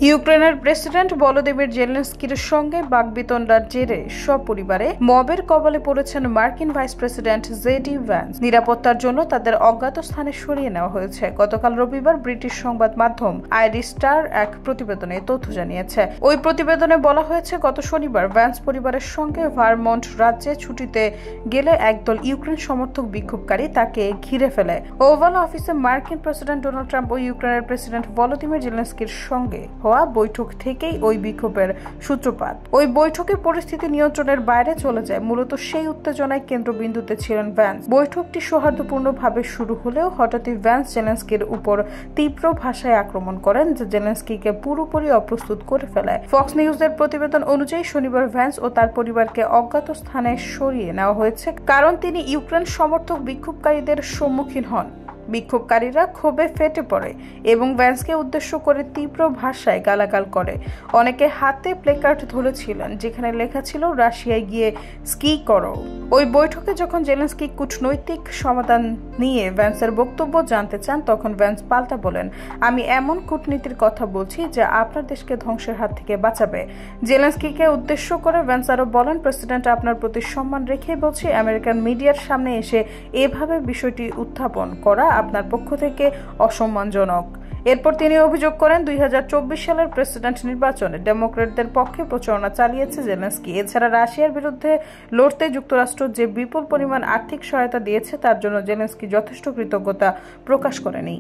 ইউক্রেনের president Volodymyr জেলেনস্কির সঙ্গে বাকবিতণ্ডার জেরে সপরিবারে মবের কবলে পড়েছেন মার্কিন ভাইস প্রেসিডেন্ট জেডি ভ্যান্স। নিরাপত্তার জন্য তাদের অজ্ঞাত স্থানে সরিয়ে নেওয়া হয়েছে। গতকাল রবিবার ব্রিটিশ সংবাদ মাধ্যম আইরিশ স্টার এক প্রতিবেদনে তথ্য জানিয়েছে। ওই প্রতিবেদনে বলা হয়েছে, গত শনিবার ভ্যান্স পরিবারের সঙ্গে ভারমন্ট রাজ্যে ছুটিতে গেলে একদল ইউক্রেন সমর্থক বিক্ষোভকারী তাকে ঘিরে ফেলে। ওভাল অফিসে মার্কিন প্রেসিডেন্ট ডোনাল্ড ট্রাম্প ও ইউক্রেনের প্রেসিডেন্ট ভলোদিমির জেলেনস্কির সঙ্গে বৈঠক থেকেই ওই বিক্ষোভের সূত্রপাত। ওই বৈঠকে পরিস্থিতি নিয়ন্ত্রণের বাইরে চলে যায়। মূলত সেই উত্তেজনায় কেন্দ্রবিন্দুতে ছিলেন ভ্যান্স। বৈঠকটি সৌহার্দ্যপূর্ণভাবে শুরু হলেও হঠাৎই ভ্যান্স জেলেনস্কির উপর তীব্র ভাষায় আক্রমণ করেন, যা জেলেনস্কিকে পুরোপুরি অপ্রস্তুত করে ফেলে। ফক্স নিউজের প্রতিবেদন অনুযায়ী শনিবার ভ্যান্স ও তার পরিবারকে অজ্ঞাত স্থানে সরিয়ে নেওয়া হয়েছে, কারণ তিনি ইউক্রেন সমর্থক বিক্ষোভকারীদের সম্মুখীন হন। বিক্ষোভকারীরা ক্ষোভে ফেটে পড়ে এবং ভ্যান্সকে উদ্দেশ্য করে তীব্র ভাষায় গালাগাল করে। অনেকে হাতে প্লেকার্ড ধরেছিলেন যেখানে লেখা ছিল, রাশিয়ায় গিয়ে স্কি করো। ওই বৈঠকে যখন জেলেনস্কি কূটনৈতিক সমাধান নিয়ে ভ্যান্সের বক্তব্য জানতে চান, তখন ভ্যান্স পাল্টা বলেন, আমি এমন কূটনীতির কথা বলছি যা আপনার দেশকে ধ্বংসের হাত থেকে বাঁচাবে। জেলেনস্কিকে উদ্দেশ্য করে ভ্যান্স আরো বলেন, প্রেসিডেন্ট, আপনার প্রতি সম্মান রেখে বলছি, আমেরিকান মিডিয়ার সামনে এসে এভাবে বিষয়টি উত্থাপন করা আপনার পক্ষ থেকে অসম্মানজনক। এরপর তিনি অভিযোগ করেন, 2024 সালের প্রেসিডেন্ট নির্বাচনে ডেমোক্র্যাটদের পক্ষে প্রচারণা চালিয়েছে জেলেনস্কি। এছাড়া রাশিয়ার বিরুদ্ধে লড়তে যুক্তরাষ্ট্র যে বিপুল পরিমাণ আর্থিক সহায়তা দিয়েছে তার জন্য জেলেনস্কি যথেষ্ট কৃতজ্ঞতা প্রকাশ করেনি।